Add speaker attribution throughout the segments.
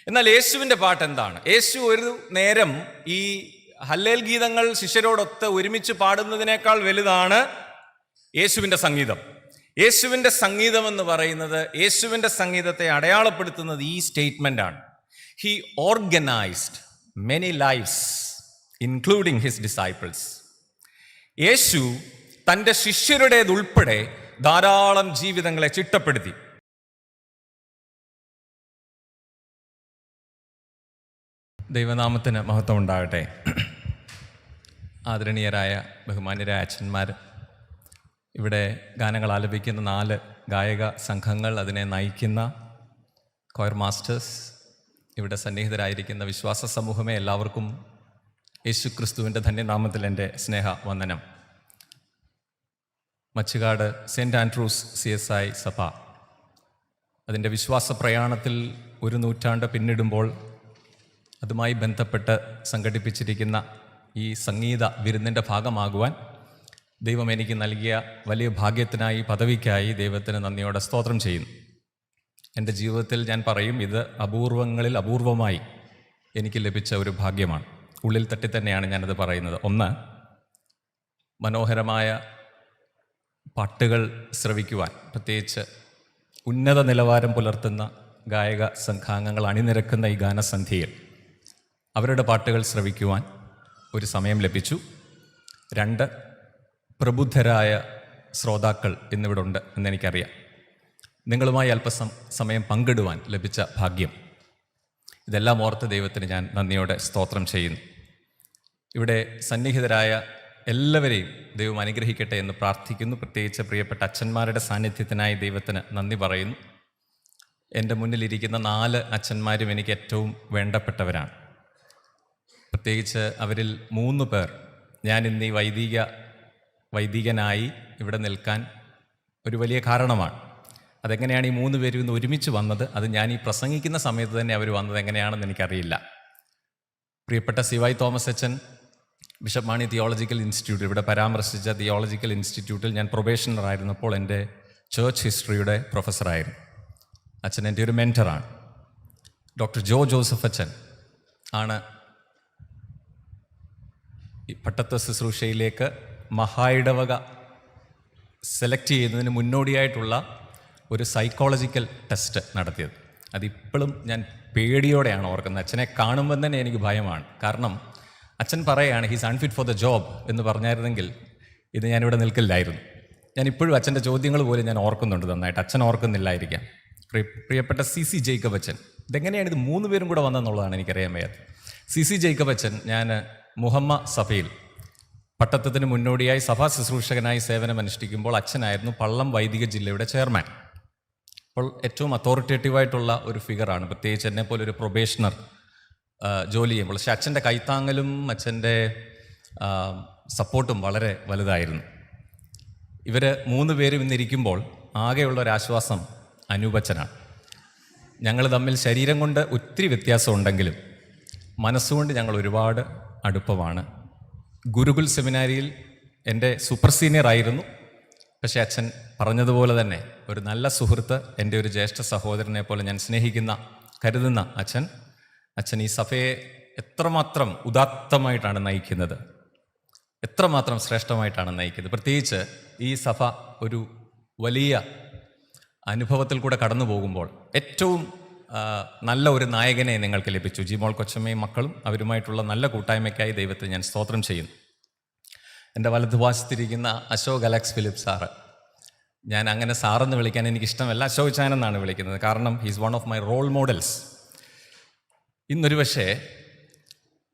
Speaker 1: എന്നാൽ യേശുവിൻ്റെ പാട്ട് എന്താണ്? യേശു ഒരു നേരം ഈ ഹല്ലേൽ ഗീതങ്ങൾ ശിഷ്യരോടൊത്ത് ഒരുമിച്ച് പാടുന്നതിനേക്കാൾ വലുതാണ് യേശുവിൻ്റെ സംഗീതം. യേശുവിൻ്റെ സംഗീതം എന്ന് പറയുന്നത്, യേശുവിൻ്റെ സംഗീതത്തെ അടയാളപ്പെടുത്തുന്നത് ഈ സ്റ്റേറ്റ്മെൻ്റ് ആണ്: he organised many lifes including his disciples. യേശു തൻ്റെ ശിഷ്യരുടേതുൾപ്പെടെ ധാരാളം ജീവിതങ്ങളെ ചിട്ടപ്പെടുത്തി. ദൈവനാമത്തിന് മഹത്വം ഉണ്ടാകട്ടെ. ആദരണീയരായ ബഹുമാന്യരായ അച്ഛന്മാർ, ഇവിടെ ഗാനങ്ങൾ ആലപിക്കുന്ന 4 ഗായക സംഘങ്ങൾ, അതിനെ നയിക്കുന്ന കൊയർ മാസ്റ്റേഴ്സ്, ഇവിടെ സന്നിഹിതരായിരിക്കുന്ന വിശ്വാസ സമൂഹമേ, എല്ലാവർക്കും യേശു ക്രിസ്തുവിൻ്റെ ധന്യനാമത്തിൽ എൻ്റെ സ്നേഹവന്ദനം. മച്ചുകാട് സെൻറ്റ് ആൻഡ്രൂസ് CSI സഭ അതിൻ്റെ വിശ്വാസ പ്രയാണത്തിൽ 1 നൂറ്റാണ്ട് പിന്നിടുമ്പോൾ അതുമായി ബന്ധപ്പെട്ട് സംഘടിപ്പിച്ചിരിക്കുന്ന ഈ സംഗീത വിരുന്നിൻ്റെ ഭാഗമാകുവാൻ ദൈവം എനിക്ക് നൽകിയ വലിയ ഭാഗ്യത്തിനായി, പദവിക്കായി ദൈവത്തിന് നന്ദിയോടെ സ്തോത്രം ചെയ്യുന്നു. എൻ്റെ ജീവിതത്തിൽ ഞാൻ പറയും, ഇത് അപൂർവങ്ങളിൽ അപൂർവമായി എനിക്ക് ലഭിച്ച ഒരു ഭാഗ്യമാണ്. ഉള്ളിൽ തട്ടി തന്നെയാണ് ഞാനത് പറയുന്നത്. ഒന്ന്, മനോഹരമായ പാട്ടുകൾ ശ്രവിക്കുവാൻ, പ്രത്യേകിച്ച് ഉന്നത നിലവാരം പുലർത്തുന്ന ഗായക സംഘാംഗങ്ങൾ അണിനിരക്കുന്ന ഈ ഗാനസന്ധ്യയിൽ അവരുടെ പാട്ടുകൾ ശ്രവിക്കുവാൻ ഒരു സമയം ലഭിച്ചു. 2, പ്രബുദ്ധരായ ശ്രോതാക്കൾ ഇന്നിവിടെ ഉണ്ട് എന്നെനിക്കറിയാം. നിങ്ങളുമായി സമയം പങ്കിടുവാൻ ലഭിച്ച ഭാഗ്യം, ഇതെല്ലാം ഓർത്ത് ദൈവത്തിന് ഞാൻ നന്ദിയോടെ സ്തോത്രം ചെയ്യുന്നു. ഇവിടെ സന്നിഹിതരായ എല്ലാവരെയും ദൈവം അനുഗ്രഹിക്കട്ടെ എന്ന് പ്രാർത്ഥിക്കുന്നു. പ്രത്യേകിച്ച് പ്രിയപ്പെട്ട അച്ഛന്മാരുടെ സാന്നിധ്യത്തിനായി ദൈവത്തിന് നന്ദി പറയുന്നു. എൻ്റെ മുന്നിലിരിക്കുന്ന 4 അച്ഛന്മാരും എനിക്ക് ഏറ്റവും വേണ്ടപ്പെട്ടവരാണ്. പ്രത്യേകിച്ച് അവരിൽ 3 പേർ ഞാൻ ഇന്ന് ഈ വൈദികനായി ഇവിടെ നിൽക്കാൻ ഒരു വലിയ കാരണമാണ്. അതെങ്ങനെയാണ് ഈ 3 പേരും ഇന്ന് ഒരുമിച്ച് വന്നത്, അത് ഞാൻ ഈ പ്രസംഗിക്കുന്ന സമയത്ത് തന്നെ അവർ വന്നത് എങ്ങനെയാണെന്ന് എനിക്കറിയില്ല. പ്രിയപ്പെട്ട CY തോമസ് അച്ഛൻ, ബിഷപ്പ് മാണി തിയോളജിക്കൽ ഇൻസ്റ്റിറ്റ്യൂട്ട്, ഇവിടെ പരാമർശിച്ച തിയോളജിക്കൽ ഇൻസ്റ്റിറ്റ്യൂട്ടിൽ ഞാൻ പ്രൊബേഷണറായിരുന്നപ്പോൾ എൻ്റെ ചേർച്ച് ഹിസ്റ്ററിയുടെ പ്രൊഫസറായിരുന്നു. അച്ഛൻ എൻ്റെ ഒരു മെൻറ്ററാണ്. ഡോക്ടർ ജോസഫ് അച്ഛൻ ആണ് ഈ പട്ടത്വ ശുശ്രൂഷയിലേക്ക് മഹായിടവക സെലക്ട് ചെയ്യുന്നതിന് മുന്നോടിയായിട്ടുള്ള ഒരു സൈക്കോളജിക്കൽ ടെസ്റ്റ് നടത്തിയത്. അതിപ്പോഴും ഞാൻ പേടിയോടെയാണ് ഓർക്കുന്നത്. അച്ഛനെ കാണുമ്പോൾ തന്നെ എനിക്ക് ഭയമാണ്. കാരണം അച്ഛൻ പറയുകയാണ് he's unfit for the job എന്ന് പറഞ്ഞായിരുന്നെങ്കിൽ ഇത് ഞാനിവിടെ നിൽക്കില്ലായിരുന്നു. ഞാൻ ഇപ്പോഴും അച്ഛൻ്റെ ചോദ്യങ്ങൾ പോലും ഞാൻ ഓർക്കുന്നുണ്ട് നന്നായിട്ട്. അച്ഛൻ ഓർക്കുന്നില്ലായിരിക്കാം. പ്രിയപ്പെട്ട CC ജേക്കബ് അച്ഛൻ, ഇതെങ്ങനെയാണ് ഇത് 3 പേരും കൂടെ വന്നെന്നുള്ളതാണ് എനിക്കറിയാൻ വയ്യാത്തത്. CC ജേക്കബ് അച്ഛൻ, ഞാൻ മുഹമ്മ സഭയിൽ പട്ടത്വത്തിന് മുന്നോടിയായി സഭാ ശുശ്രൂഷകനായി സേവനമനുഷ്ഠിക്കുമ്പോൾ അച്ഛനായിരുന്നു പള്ളം വൈദിക ജില്ലയുടെ ചെയർമാൻ. അപ്പോൾ ഏറ്റവും അതോറിറ്റേറ്റീവായിട്ടുള്ള ഒരു ഫിഗറാണ്, പ്രത്യേകിച്ച് എന്നെപ്പോലെ ഒരു പ്രൊബേഷണർ ജോലി ചെയ്യുമ്പോൾ. പക്ഷേ അച്ഛൻ്റെ കൈത്താങ്ങലും അച്ഛൻ്റെ സപ്പോർട്ടും വളരെ വലുതായിരുന്നു. ഇവർ 3 പേരും ഇന്നിരിക്കുമ്പോൾ ആകെയുള്ള ഒരാശ്വാസം അനൂപച്ചനാണ്. ഞങ്ങൾ തമ്മിൽ ശരീരം കൊണ്ട് ഒത്തിരി വ്യത്യാസമുണ്ടെങ്കിലും മനസ്സുകൊണ്ട് ഞങ്ങൾ ഒരുപാട് അടുപ്പമാണ്. ഗുരുകുൽ സെമിനാരിയിൽ എൻ്റെ സൂപ്പർ സീനിയർ ആയിരുന്നു. പക്ഷേ അച്ഛൻ പറഞ്ഞതുപോലെ തന്നെ ഒരു നല്ല സുഹൃത്ത്, എൻ്റെ ഒരു ജ്യേഷ്ഠ സഹോദരനെ പോലെ ഞാൻ സ്നേഹിക്കുന്ന, കരുതുന്ന അച്ഛൻ ഈ സഭയെ എത്രമാത്രം ഉദാത്തമായിട്ടാണ് നയിക്കുന്നത്, എത്രമാത്രം ശ്രേഷ്ഠമായിട്ടാണ് നയിക്കുന്നത്. പ്രത്യേകിച്ച് ഈ സഭ ഒരു വലിയ അനുഭവത്തിൽ കൂടെ കടന്നു പോകുമ്പോൾ ഏറ്റവും നല്ല ഒരു നായകനെ നിങ്ങൾക്ക് ലഭിച്ചു. ജിമോൾ കൊച്ചമ്മയും മക്കളും, അവരുമായിട്ടുള്ള നല്ല കൂട്ടായ്മയ്ക്കായി ദൈവത്തെ ഞാൻ സ്തോത്രം ചെയ്യുന്നു. എൻ്റെ വലതുഭാഗത്തിരിക്കുന്ന അശോക് അലക്സ് ഫിലിപ്പ് സാറ്, ഞാൻ അങ്ങനെ സാറെന്ന് വിളിക്കാൻ എനിക്കിഷ്ടമല്ല, അശോക് ചാൻ എന്നാണ് വിളിക്കുന്നത്. കാരണം he's one of my role models. ഇന്നൊരു പക്ഷേ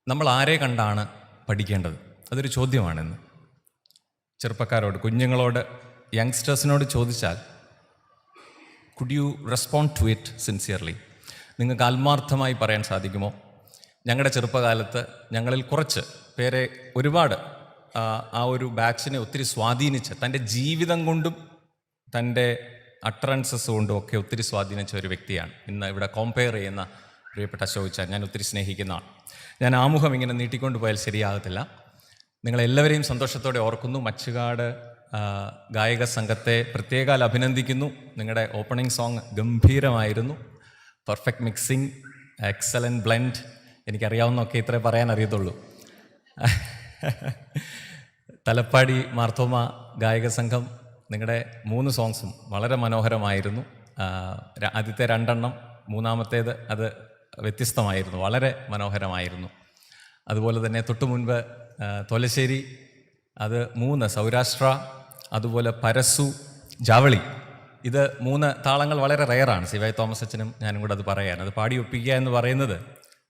Speaker 1: നമ്മൾ ആരെ കണ്ടാണ് പഠിക്കേണ്ടത്? അതൊരു ചോദ്യമാണിന്ന്. ചെറുപ്പക്കാരോട്, കുഞ്ഞുങ്ങളോട്, യങ്സ്റ്റേഴ്സിനോട് ചോദിച്ചാൽ could you respond to it sincerely? നിങ്ങൾക്ക് ആത്മാർത്ഥമായി പറയാൻ സാധിക്കുമോ? ഞങ്ങളുടെ ചെറുപ്പകാലത്ത് ഞങ്ങളിൽ കുറച്ച് പേരെ ഒരുപാട് ആ ഒരു ബാച്ചിനെ ഒത്തിരി സ്വാധീനിച്ച്, തൻ്റെ ജീവിതം കൊണ്ടും തൻ്റെ അട്രൻസസ് കൊണ്ടും ഒക്കെ ഒത്തിരി സ്വാധീനിച്ച ഒരു വ്യക്തിയാണ് ഇന്ന് ഇവിടെ കോമ്പയർ ചെയ്യുന്ന പ്രിയപ്പെട്ട അശോക്. ഞാൻ ഒത്തിരി സ്നേഹിക്കുന്നതാണ്. ഞാൻ ആമുഖം ഇങ്ങനെ നീട്ടിക്കൊണ്ട് പോയാൽ ശരിയാകത്തില്ല. നിങ്ങളെല്ലാവരെയും സന്തോഷത്തോടെ ഓർക്കുന്നു. മച്ചുകാട് ഗായക സംഘത്തെ പ്രത്യേകാൽ അഭിനന്ദിക്കുന്നു. നിങ്ങളുടെ ഓപ്പണിംഗ് സോങ് ഗംഭീരമായിരുന്നു. Perfect mixing, excellent blend. എനിക്കറിയാവുന്നൊക്കെ ഇത്രേ പറയാൻ അറിയത്തുള്ളൂ. തലപ്പാടി മാർത്തോമ ഗായക സംഘം, നിങ്ങളുടെ 3 സോങ്സും വളരെ മനോഹരമായിരുന്നു. ആദ്യത്തെ 2 മൂന്നാമത്തേത് അത് വ്യത്യസ്തമായിരുന്നു, വളരെ മനോഹരമായിരുന്നു. അതുപോലെ തന്നെ തൊട്ടു മുൻപ് തൊലശ്ശേരി, അത് 3 സൗരാഷ്ട്ര, അതുപോലെ പരസു, ജാവളി, ഇത് 3 താളങ്ങൾ വളരെ റെയറാണ്. സി വൈ തോമസ് അച്ഛനും ഞാനും കൂടെ അത് പറയാൻ, അത് പാടി ഒപ്പിക്കുക എന്ന് പറയുന്നത്,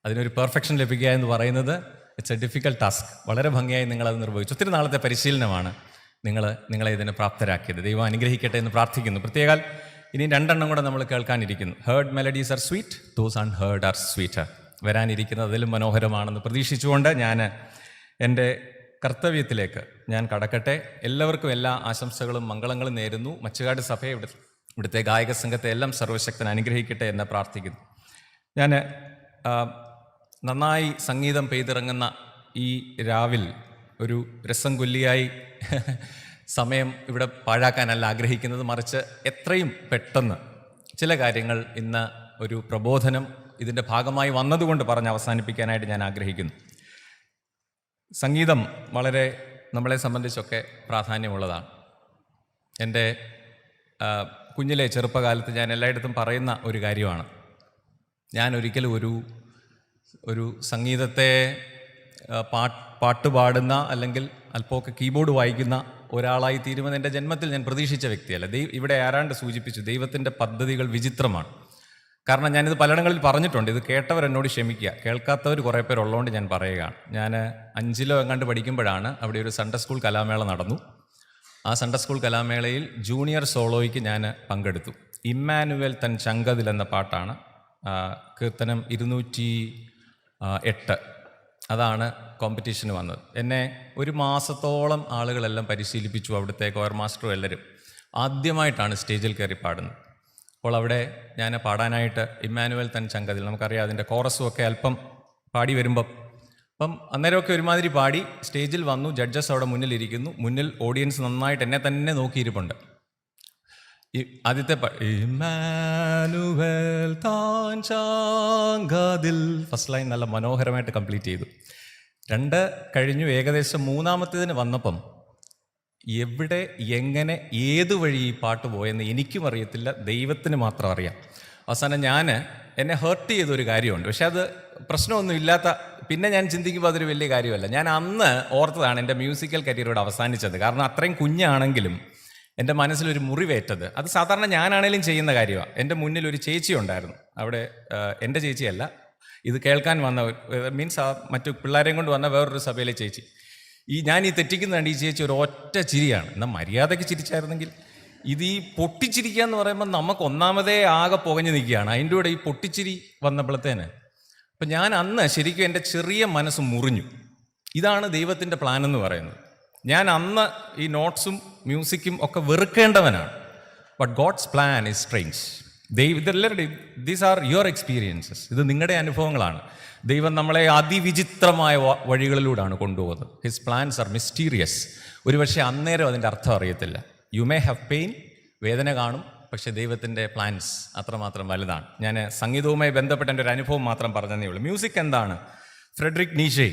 Speaker 1: അതിനൊരു പെർഫെക്ഷൻ ലഭിക്കുക എന്ന് പറയുന്നത് ഇറ്റ്സ് എ ഡിഫിക്കൽട്ട് ടാസ്ക്. വളരെ ഭംഗിയായി നിങ്ങളത് നിർവഹിച്ചു. ഒത്തിരി നാളത്തെ പരിശീലനമാണ് നിങ്ങളെ ഇതിന് പ്രാപ്തരാക്കിയത്. ദൈവം അനുഗ്രഹിക്കട്ടെ എന്ന് പ്രാർത്ഥിക്കുന്നു. പ്രത്യേകാൽ ഇനി 2 കൂടെ നമ്മൾ കേൾക്കാനിരിക്കുന്നു. Heard melodies are sweet, those unheard are sweeter. വരാനിരിക്കുന്നത് അതിലും മനോഹരമാണെന്ന് പ്രതീക്ഷിച്ചുകൊണ്ട് ഞാൻ എൻ്റെ കർത്തവ്യത്തിലേക്ക് ഞാൻ കടക്കട്ടെ. എല്ലാവർക്കും എല്ലാ ആശംസകളും മംഗളങ്ങളും നേരുന്നു. മച്ചുകാട് സഭയെ, ഇവിടുത്തെ ഗായക സംഘത്തെ എല്ലാം സർവശക്തൻ അനുഗ്രഹിക്കട്ടെ എന്ന് പ്രാർത്ഥിക്കുന്നു. ഞാൻ നന്നായി സംഗീതം പെയ്തിറങ്ങുന്ന ഈ രാവിൽ ഒരു രസം കൊല്ലിയായി സമയം ഇവിടെ പാഴാക്കാനല്ല ആഗ്രഹിക്കുന്നത്, മറിച്ച് എത്രയും പെട്ടെന്ന് ചില കാര്യങ്ങൾ ഇന്ന് ഒരു പ്രബോധനം ഇതിൻ്റെ ഭാഗമായി വന്നതുകൊണ്ട് പറഞ്ഞ് അവസാനിപ്പിക്കാനായിട്ട് ഞാൻ ആഗ്രഹിക്കുന്നു. സംഗീതം വളരെ നമ്മളെ സംബന്ധിച്ചൊക്കെ പ്രാധാന്യമുള്ളതാണ്. എൻ്റെ കുഞ്ഞിലെ ചെറുപ്പകാലത്ത് ഞാൻ എല്ലായിടത്തും പറയുന്ന ഒരു കാര്യമാണ്, ഞാൻ ഒരിക്കലും ഒരു സംഗീതത്തെ പാട്ട് പാടുന്ന അല്ലെങ്കിൽ അല്പമൊക്കെ കീബോർഡ് വായിക്കുന്ന ഒരാളായി തീരുമെന്ന് എൻ്റെ ജന്മത്തിൽ ഞാൻ പ്രതീക്ഷിച്ച വ്യക്തിയല്ല. ഇവിടെ ആരാണ്ട് സൂചിപ്പിച്ചു, ദൈവത്തിൻ്റെ പദ്ധതികൾ വിചിത്രമാണ്. കാരണം ഞാനിത് പലയിടങ്ങളിൽ പറഞ്ഞിട്ടുണ്ട്, ഇത് കേട്ടവർ എന്നോട് ക്ഷമിക്കുക, കേൾക്കാത്തവർ കുറേ പേരുള്ളതുകൊണ്ട് ഞാൻ പറയുകയാണ്. ഞാൻ 5ലോ എങ്ങാണ്ട് പഠിക്കുമ്പോഴാണ് അവിടെ ഒരു സൺഡേ സ്കൂൾ കലാമേള നടന്നു. ആ സൺഡേ സ്കൂൾ കലാമേളയിൽ ജൂനിയർ സോളോയ്ക്ക് ഞാൻ പങ്കെടുത്തു. ഇമ്മാനുവൽ തൻ ചങ്കതിൽ എന്ന പാട്ടാണ്, കീർത്തനം 208, അതാണ് കോമ്പറ്റീഷന് വന്നത്. എന്നെ 1 മാസത്തോളം ആളുകളെല്ലാം പരിശീലിപ്പിച്ചു, അവിടുത്തെ കൊയർ മാസ്റ്ററും എല്ലാവരും. ആദ്യമായിട്ടാണ് സ്റ്റേജിൽ കയറി പാടുന്നത്. അപ്പോൾ അവിടെ ഞാൻ പാടാനായിട്ട് ഇമ്മാനുവൽ തൻ ചങ്കതിൽ, നമുക്കറിയാം അതിൻ്റെ കോറസും ഒക്കെ അല്പം പാടി വരുമ്പം അന്നേരമൊക്കെ ഒരുമാതിരി പാടി സ്റ്റേജിൽ വന്നു. ജഡ്ജസ് അവിടെ മുന്നിലിരിക്കുന്നു, മുന്നിൽ ഓഡിയൻസ് നന്നായിട്ട് എന്നെ തന്നെ നോക്കിയിരിപ്പുണ്ട്. ആദ്യത്തെ ഇമ്മാനുവൽ താൻ ചങ്കതിൽ ഫസ്റ്റ് ലൈൻ നല്ല മനോഹരമായിട്ട് കംപ്ലീറ്റ് ചെയ്തു. 2 കഴിഞ്ഞു. ഏകദേശം 3-ാമത്തേതിന് വന്നപ്പം എവിടെ എങ്ങനെ ഏത് വഴി ഈ പാട്ട് പോയെന്ന് എനിക്കും അറിയത്തില്ല, ദൈവത്തിന് മാത്രം അറിയാം. അവസാനം എന്നെ ഹേർട്ട് ചെയ്തൊരു കാര്യമുണ്ട്, പക്ഷെ അത് പ്രശ്നമൊന്നും ഇല്ലാത്ത, പിന്നെ ഞാൻ ചിന്തിക്കുമ്പോൾ അതൊരു വലിയ കാര്യമല്ല. ഞാൻ അന്ന് ഓർത്തതാണ് എൻ്റെ മ്യൂസിക്കൽ കരിയറോട് അവസാനിച്ചത്. കാരണം അത്രയും കുഞ്ഞാണെങ്കിലും എൻ്റെ മനസ്സിലൊരു മുറിവേറ്റത്, അത് സാധാരണ ഞാനാണേലും ചെയ്യുന്ന കാര്യമാണ്. എൻ്റെ മുന്നിൽ ഒരു ചേച്ചി ഉണ്ടായിരുന്നു, അവിടെ എൻ്റെ ചേച്ചിയല്ല, ഇത് കേൾക്കാൻ വന്ന മീൻസ് മറ്റു പിള്ളേരെയും കൊണ്ട് വന്ന വേറൊരു സഭയിലെ ചേച്ചി. ഞാൻ തെറ്റിക്കുന്നതാണ്, ഈ ചേച്ചി ഒരു ഒറ്റ ചിരിയാണ്. എന്നാൽ മര്യാദയ്ക്ക് ചിരിച്ചായിരുന്നെങ്കിൽ, ഇത് ഈ പൊട്ടിച്ചിരിക്കുക എന്ന് പറയുമ്പോൾ നമുക്ക് ഒന്നാമതേ ആകെ പുകഞ്ഞു നിൽക്കുകയാണ്, അതിൻ്റെ കൂടെ ഈ പൊട്ടിച്ചിരി വന്നപ്പോഴത്തേന്. അപ്പം ഞാൻ അന്ന് ശരിക്കും എൻ്റെ ചെറിയ മനസ്സ് മുറിഞ്ഞു. ഇതാണ് ദൈവത്തിൻ്റെ പ്ലാൻ എന്ന് പറയുന്നത്. ഞാൻ അന്ന് ഈ നോട്ട്സും മ്യൂസിക്കും ഒക്കെ വെറുക്കേണ്ടവനാണ്. But God's plan is strange. ഇതെല്ലാവരുടെയും, ദീസ് ആർ യുവർ എക്സ്പീരിയൻസസ്, ഇത് നിങ്ങളുടെ അനുഭവങ്ങളാണ്. ദൈവം നമ്മളെ അതിവിചിത്രമായ വഴികളിലൂടെയാണ് കൊണ്ടുപോകുന്നത്. His plans are mysterious. ഒരുപക്ഷെ അന്നേരം അതിൻ്റെ അർത്ഥം അറിയത്തില്ല. യു മേ ഹാവ് പെയിൻ, വേദന കാണും, പക്ഷേ ദൈവത്തിൻ്റെ പ്ലാൻസ് അത്രമാത്രം വലുതാണ്. ഞാൻ സംഗീതവുമായി ബന്ധപ്പെട്ട എൻ്റെ ഒരു അനുഭവം മാത്രം പറഞ്ഞതേ ഉള്ളൂ. മ്യൂസിക് എന്താണ്? ഫ്രെഡറിക് നീഷെ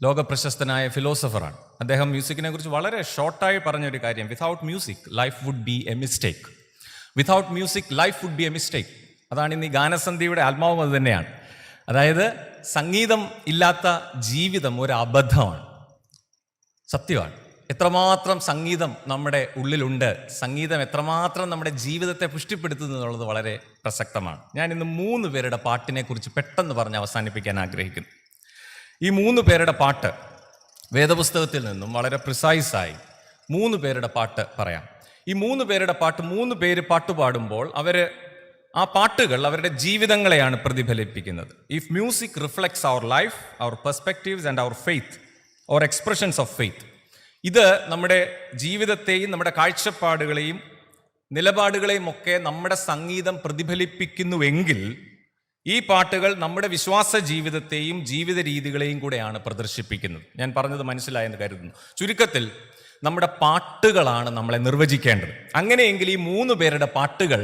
Speaker 1: ലോകപ്രശസ്തനായ ഫിലോസഫറാണ്. അദ്ദേഹം മ്യൂസിക്കിനെ കുറിച്ച് വളരെ ഷോർട്ടായി പറഞ്ഞൊരു കാര്യം, without music life would be a mistake. Without music life would be a mistake. അതാണ് ഇന്ന് ഈ ഗാനസന്ധ്യയുടെ ആത്മാവും അത് തന്നെയാണ്. അതായത് സംഗീതം ഇല്ലാത്ത ജീവിതം ഒരു അബദ്ധമാണ്, സത്യമാണ്. എത്രമാത്രം സംഗീതം നമ്മുടെ ഉള്ളിലുണ്ട്, സംഗീതം എത്രമാത്രം നമ്മുടെ ജീവിതത്തെ പുഷ്ടിപ്പെടുത്തുന്നു എന്നുള്ളത് വളരെ പ്രസക്തമാണ്. ഞാൻ ഇന്ന് 3 പേരുടെ പാട്ടിനെ കുറിച്ച് പെട്ടെന്ന് പറഞ്ഞ് അവസാനിപ്പിക്കാൻ ആഗ്രഹിക്കുന്നു. ഈ 3 പേരുടെ പാട്ട് വേദപുസ്തകത്തിൽ നിന്നും വളരെ പ്രിസൈസായി 3 പേരുടെ പാട്ട് പറയാം. ഈ 3 പേരുടെ പാട്ട്, 3 പേര് പാട്ട് പാടുമ്പോൾ ആ പാട്ടുകൾ അവരുടെ ജീവിതങ്ങളെയാണ് പ്രതിഫലിപ്പിക്കുന്നത്. If music reflects our life, our perspectives and our faith, our expressions of faith, ഇത് നമ്മുടെ ജീവിതത്തെയും നമ്മുടെ കാഴ്ചപ്പാടുകളെയും നിലപാടുകളെയും ഒക്കെ നമ്മുടെ സംഗീതം പ്രതിഫലിപ്പിക്കുന്നുവെങ്കിൽ ഈ പാട്ടുകൾ നമ്മുടെ വിശ്വാസ ജീവിതത്തെയും ജീവിത രീതികളെയും കൂടെയാണ് പ്രദർശിപ്പിക്കുന്നത്. ഞാൻ പറഞ്ഞത് മനസ്സിലായെന്ന് കരുതുന്നു. ചുരുക്കത്തിൽ നമ്മുടെ പാട്ടുകളാണ് നമ്മളെ നിർവചിക്കേണ്ടത്. അങ്ങനെയെങ്കിൽ ഈ 3 പേരുടെ പാട്ടുകൾ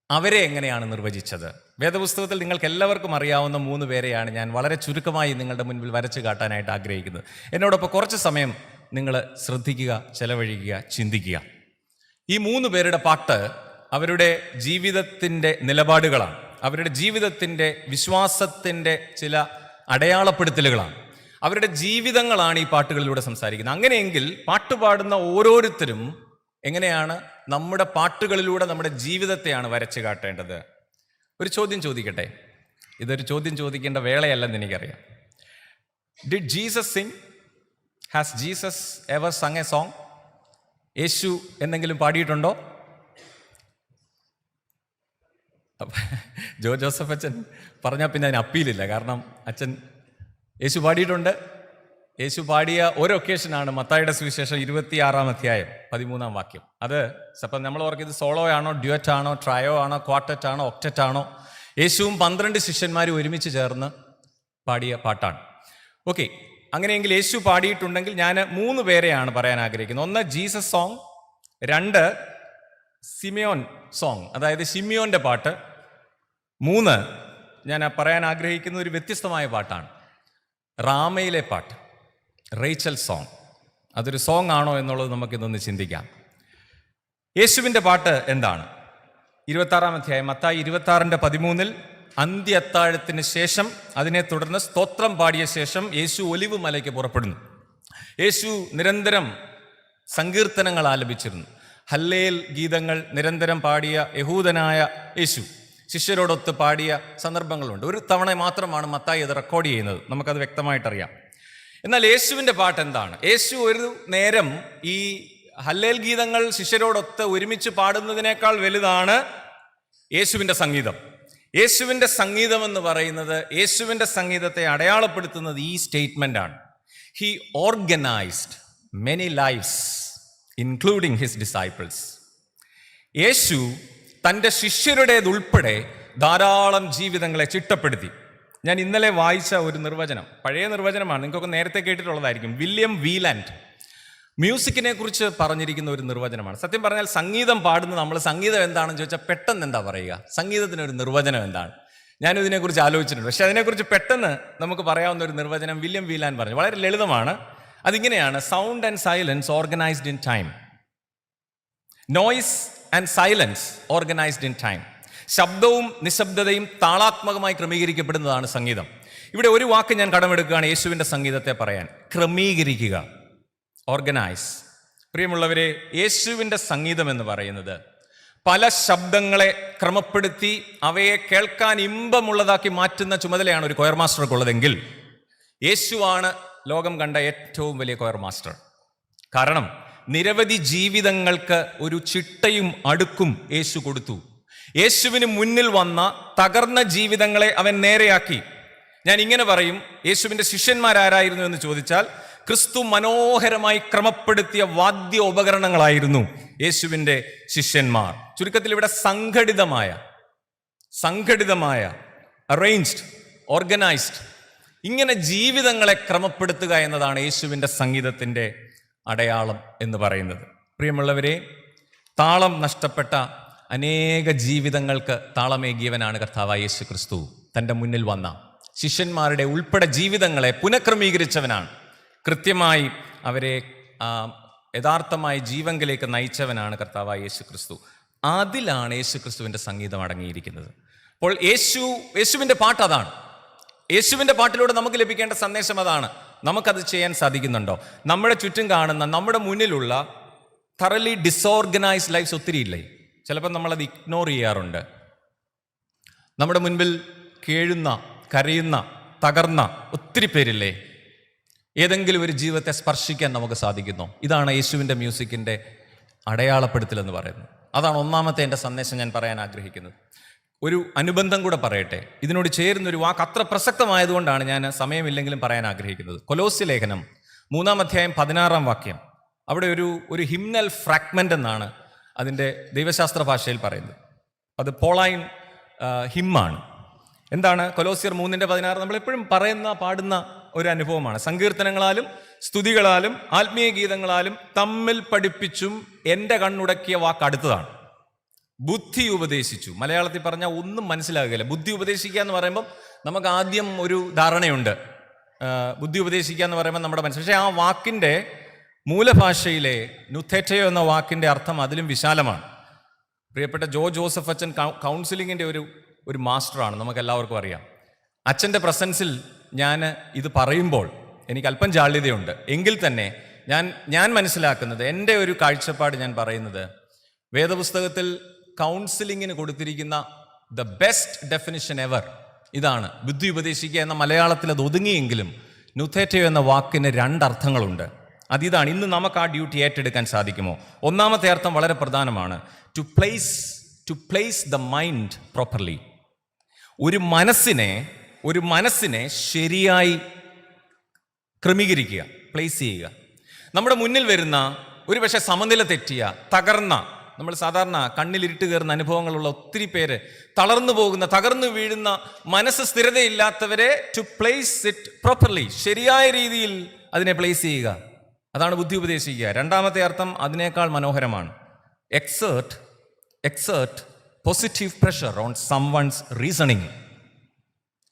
Speaker 1: അവരെ എങ്ങനെയാണ് നിർവചിച്ചത്? വേദപുസ്തകത്തിൽ നിങ്ങൾക്ക് എല്ലാവർക്കും അറിയാവുന്ന 3 പേരെയാണ് ഞാൻ വളരെ ചുരുക്കമായി നിങ്ങളുടെ മുൻപിൽ വരച്ചു കാട്ടാനായിട്ട് ആഗ്രഹിക്കുന്നത്. എന്നോടൊപ്പം കുറച്ച് സമയം നിങ്ങൾ ശ്രദ്ധിക്കുക, ചെലവഴിക്കുക, ചിന്തിക്കുക. ഈ 3 പേരുടെ പാട്ട് അവരുടെ ജീവിതത്തിൻ്റെ നിലപാടുകളാണ്, അവരുടെ ജീവിതത്തിൻ്റെ വിശ്വാസത്തിൻ്റെ ചില അടയാളപ്പെടുത്തലുകളാണ്, അവരുടെ ജീവിതങ്ങളാണ് ഈ പാട്ടുകളിലൂടെ സംസാരിക്കുന്നത്. അങ്ങനെയെങ്കിൽ പാട്ടുപാടുന്ന ഓരോരുത്തരും എങ്ങനെയാണ് നമ്മുടെ പാട്ടുകളിലൂടെ നമ്മുടെ ജീവിതത്തെയാണ് വരച്ചു കാട്ടേണ്ടത്? ഒരു ചോദ്യം ചോദിക്കട്ടെ. ഇതൊരു ചോദ്യം ചോദിക്കേണ്ട വേളയല്ലെന്ന് എനിക്കറിയാം. Did Jesus sing? Has Jesus ever sung a song? യേശു എന്തെങ്കിലും പാടിയിട്ടുണ്ടോ? ജോസഫ് അച്ഛൻ പറഞ്ഞാൽ പിന്നെ അതിന് അപ്പീലില്ല. കാരണം അച്ഛൻ യേശു പാടിയിട്ടുണ്ട്. യേശു പാടിയ ഒരു ഒക്കേഷനാണ് മത്തായിയുടെ സുവിശേഷം 26-ാം അധ്യായം 13-ാം വാക്യം. അത് അപ്പം നമ്മൾ ഓർക്കും ഇത് സോളോ ആണോ, ഡ്യുവറ്റ് ആണോ, ട്രയോ ആണോ, ക്വാർട്ടറ്റ് ആണോ, ഒക്ടറ്റ് ആണോ? യേശുവും 12 ശിഷ്യന്മാരും ഒരുമിച്ച് ചേർന്ന് പാടിയ പാട്ടാണ്. ഓക്കെ, അങ്ങനെയെങ്കിൽ യേശു പാടിയിട്ടുണ്ടെങ്കിൽ ഞാൻ 3 പേരെയാണ് പറയാൻ ആഗ്രഹിക്കുന്നത്. 1 ജീസസ് സോങ്, 2 സിമിയോൻ സോങ്, അതായത് ഷിമിയോന്റെ പാട്ട്, 3 ഞാൻ പറയാൻ ആഗ്രഹിക്കുന്ന ഒരു വ്യത്യസ്തമായ പാട്ടാണ്, റാമയിലെ പാട്ട്, റേച്ചൽ സോങ്. അതൊരു സോങ് ആണോ എന്നുള്ളത് നമുക്കിതൊന്ന് ചിന്തിക്കാം. യേശുവിൻ്റെ പാട്ട് എന്താണ്? 26-ാം അധ്യായം മത്തായി 26-13 അന്ത്യ അത്താഴത്തിന് ശേഷം അതിനെ തുടർന്ന് സ്തോത്രം പാടിയ ശേഷം യേശു ഒലിവ് മലയ്ക്ക് പുറപ്പെടുന്നു. യേശു നിരന്തരം സങ്കീർത്തനങ്ങൾ ആലപിച്ചിരുന്നു. ഹല്ലേൽ ഗീതങ്ങൾ നിരന്തരം പാടിയ യഹൂദനായ യേശു ശിഷ്യരോടൊത്ത് പാടിയ സന്ദർഭങ്ങളുണ്ട്. ഒരു തവണ മാത്രമാണ് മത്തായി അത് റെക്കോർഡ് ചെയ്യുന്നത്, നമുക്കത് വ്യക്തമായിട്ടറിയാം. എന്നാൽ യേശുവിൻ്റെ പാട്ട് എന്താണ്? യേശു ഒരു നേരം ഈ ഹല്ലേൽ ഗീതങ്ങൾ ശിഷ്യരോടൊത്ത് ഒരുമിച്ച് പാടുന്നതിനേക്കാൾ വലുതാണ് യേശുവിൻ്റെ സംഗീതം. യേശുവിൻ്റെ സംഗീതം എന്ന് പറയുന്നത്, യേശുവിൻ്റെ സംഗീതത്തെ അടയാളപ്പെടുത്തുന്നത് ഈ സ്റ്റേറ്റ്മെൻ്റ് ആണ്: he organised many lifes including his disciples. യേശു തൻ്റെ ശിഷ്യരുടേതുൾപ്പെടെ ധാരാളം ജീവിതങ്ങളെ ചിട്ടപ്പെടുത്തി. ഞാൻ ഇന്നലെ വായിച്ച ഒരു നിർവചനം, പഴയ നിർവചനമാണ്, നിങ്ങൾക്കൊക്കെ നേരത്തെ കേട്ടിട്ടുള്ളതായിരിക്കും. വില്യം വീലാൻഡ് മ്യൂസിക്കിനെ കുറിച്ച് പറഞ്ഞിരിക്കുന്ന ഒരു നിർവചനമാണ്. സത്യം പറഞ്ഞാൽ സംഗീതം പാടുന്ന നമ്മൾ സംഗീതം എന്താണെന്ന് ചോദിച്ചാൽ പെട്ടെന്ന് എന്താ പറയുക? സംഗീതത്തിനൊരു നിർവചനം എന്താണ്? ഞാനും ഇതിനെക്കുറിച്ച് ആലോചിച്ചിട്ടുണ്ട്. പക്ഷെ അതിനെക്കുറിച്ച് പെട്ടെന്ന് നമുക്ക് പറയാവുന്ന ഒരു നിർവചനം വില്യം വീലാൻഡ് പറഞ്ഞു. വളരെ ലളിതമാണ്. അതിങ്ങനെയാണ്: sound and silence organised in time, noise and silence organised in time. ശബ്ദവും നിശബ്ദതയും താളാത്മകമായി ക്രമീകരിക്കപ്പെടുന്നതാണ് സംഗീതം. ഇവിടെ ഒരു വാക്ക് ഞാൻ കടമെടുക്കുകയാണ് യേശുവിൻ്റെ സംഗീതത്തെ പറയാൻ: ക്രമീകരിക്കുക, ഓർഗനൈസ്. പ്രിയമുള്ളവരെ, യേശുവിൻ്റെ സംഗീതം എന്ന് പറയുന്നത് പല ശബ്ദങ്ങളെ ക്രമപ്പെടുത്തി അവയെ കേൾക്കാൻ ഇമ്പമുള്ളതാക്കി മാറ്റുന്ന ചുമതലയാണ് ഒരു കൊയർ മാസ്റ്റർക്കുള്ളതെങ്കിൽ യേശുവാണ് ലോകം കണ്ട ഏറ്റവും വലിയ കൊയർ മാസ്റ്റർ. കാരണം നിരവധി ജീവിതങ്ങൾക്ക് ഒരു ചിട്ടയും അടുക്കും യേശു കൊടുത്തു. യേശുവിന് മുന്നിൽ വന്ന തകർന്ന ജീവിതങ്ങളെ അവൻ നേരെയാക്കി. ഞാൻ ഇങ്ങനെ പറയും, യേശുവിൻ്റെ ശിഷ്യന്മാരാരായിരുന്നു എന്ന് ചോദിച്ചാൽ ക്രിസ്തു മനോഹരമായി ക്രമപ്പെടുത്തിയ വാദ്യ ഉപകരണങ്ങളായിരുന്നു യേശുവിൻ്റെ ശിഷ്യന്മാർ. ചുരുക്കത്തിൽ ഇവിടെ സംഘടിതമായ അറേഞ്ച്ഡ്, ഓർഗനൈസ്ഡ്, ഇങ്ങനെ ജീവിതങ്ങളെ ക്രമപ്പെടുത്തുക എന്നതാണ് യേശുവിൻ്റെ സംഗീതത്തിൻ്റെ അടയാളം എന്ന് പറയുന്നത്. പ്രിയമുള്ളവരെ, താളം നഷ്ടപ്പെട്ട അനേക ജീവിതങ്ങൾക്ക് താളമേകിയവനാണ് കർത്താവായ യേശു ക്രിസ്തു. തൻ്റെ മുന്നിൽ വന്ന ശിഷ്യന്മാരുടെ ഉൾപ്പെടെ ജീവിതങ്ങളെ പുനഃക്രമീകരിച്ചവനാണ്. കൃത്യമായി അവരെ യഥാർത്ഥമായ ജീവങ്കിലേക്ക് നയിച്ചവനാണ് കർത്താവായ യേശു ക്രിസ്തു. അതിലാണ് യേശു ക്രിസ്തുവിൻ്റെ സംഗീതം അടങ്ങിയിരിക്കുന്നത്. അപ്പോൾ യേശുവിൻ്റെ പാട്ട് അതാണ്. യേശുവിൻ്റെ പാട്ടിലൂടെ നമുക്ക് ലഭിക്കേണ്ട സന്ദേശം അതാണ്. നമുക്കത് ചെയ്യാൻ സാധിക്കുന്നുണ്ടോ? നമ്മുടെ ചുറ്റും കാണുന്ന, നമ്മുടെ മുന്നിലുള്ള thoroughly ഡിസോർഗനൈസ്ഡ് ലൈഫ്സ് ഒത്തിരി ഇല്ലേ? ചിലപ്പോൾ നമ്മളത് ഇഗ്നോർ ചെയ്യാറുണ്ട്. നമ്മുടെ മുൻപിൽ കേഴുന്ന, കരയുന്ന, തകർന്ന ഒത്തിരി പേരില്ലേ? ഏതെങ്കിലും ഒരു ജീവിതത്തെ സ്പർശിക്കാൻ നമുക്ക് സാധിക്കുന്നോ? ഇതാണ് യേശുവിൻ്റെ മ്യൂസിക്കിൻ്റെ അടയാളപ്പെടുത്തൽ എന്ന് പറയുന്നത്. അതാണ് ഒന്നാമത്തെ എൻ്റെ സന്ദേശം ഞാൻ പറയാൻ ആഗ്രഹിക്കുന്നത്. ഒരു അനുബന്ധം കൂടെ പറയട്ടെ. ഇതിനോട് ചേരുന്നൊരു വാക്ക് അത്ര പ്രസക്തമായതുകൊണ്ടാണ് ഞാൻ സമയമില്ലെങ്കിലും പറയാൻ ആഗ്രഹിക്കുന്നത്. കൊലോസ്യ ലേഖനം 3-ാം അധ്യായം 16-ാം വാക്യം. അവിടെ ഒരു ഹിംനൽ ഫ്രാഗ്മെൻ്റ് എന്നാണ് അതിൻ്റെ ദൈവശാസ്ത്ര ഭാഷയിൽ പറയുന്നത്. അത് പോളൈൻ ഹിമ്മാണ്. എന്താണ് കൊലോസ്യർ 3:16? നമ്മളെപ്പോഴും പാടുന്ന ഒരു അനുഭവമാണ്. സങ്കീർത്തനങ്ങളാലും സ്തുതികളാലും ആത്മീയ ഗീതങ്ങളാലും തമ്മിൽ പഠിപ്പിച്ചും എൻ്റെ കണ്ണുടക്കിയ വാക്ക് അടുത്തതാണ്. ബുദ്ധി ഉപദേശിച്ചു. മലയാളത്തിൽ പറഞ്ഞാൽ ഒന്നും മനസ്സിലാകുകയില്ല. ബുദ്ധി ഉപദേശിക്കുക എന്ന് പറയുമ്പം നമുക്ക് ആദ്യം ഒരു ധാരണയുണ്ട്, ബുദ്ധി ഉപദേശിക്കുക എന്ന് പറയുമ്പോൾ നമ്മുടെ മനസ്സിൽ. പക്ഷേ ആ വാക്കിൻ്റെ മൂലഭാഷയിലെ നുഥേറ്റയോ എന്ന വാക്കിൻ്റെ അർത്ഥം അതിലും വിശാലമാണ്. പ്രിയപ്പെട്ട ജോസഫ് അച്ഛൻ കൗൺസിലിങ്ങിൻ്റെ ഒരു മാസ്റ്ററാണ്, നമുക്ക് എല്ലാവർക്കും അറിയാം. അച്ഛൻ്റെ പ്രസൻസിൽ ഞാൻ ഇത് പറയുമ്പോൾ എനിക്ക് അല്പം ജാള്യതയുണ്ട്. എങ്കിൽ തന്നെ ഞാൻ മനസ്സിലാക്കുന്നത്, എൻ്റെ ഒരു കാഴ്ചപ്പാട് ഞാൻ പറയുന്നത്, വേദപുസ്തകത്തിൽ കൗൺസിലിങ്ങിന് കൊടുത്തിരിക്കുന്ന ദ ബെസ്റ്റ് ഡെഫിനിഷൻ എവർ ഇതാണ്. ബുദ്ധി ഉപദേശിക്കുക എന്ന മലയാളത്തിൽ അത് ഒതുങ്ങിയെങ്കിലും നുഥേറ്റയോ എന്ന വാക്കിന് രണ്ടർത്ഥങ്ങളുണ്ട്. അതിതാണ്. ഇന്ന് നമുക്ക് ആ ഡ്യൂട്ടി ഏറ്റെടുക്കാൻ സാധിക്കുമോ? ഒന്നാമത്തെ അർത്ഥം വളരെ പ്രധാനമാണ്. To place the mind properly. ഒരു മനസ്സിനെ ശരിയായി ക്രമീകരിക്കുക, പ്ലേസ് ചെയ്യുക. നമ്മുടെ മുന്നിൽ വരുന്ന ഒരു പക്ഷേ സമനില തെറ്റിയ, തകർന്ന, നമ്മൾ സാധാരണ കണ്ണിലിരുട്ട് കയറുന്ന അനുഭവങ്ങളുള്ള ഒത്തിരി പേര്, തളർന്നു പോകുന്ന, തകർന്നു വീഴുന്ന, മനസ്സ് സ്ഥിരതയില്ലാത്തവരെ ടു പ്ലേസ് ഇറ്റ് പ്രോപ്പർലി, ശരിയായ രീതിയിൽ അതിനെ പ്ലേസ് ചെയ്യുക. അതാണ് ബുദ്ധി ഉപദേശിക്കുക. രണ്ടാമത്തെ അർത്ഥം അതിനേക്കാൾ മനോഹരമാണ്. Exert positive pressure on someone's reasoning.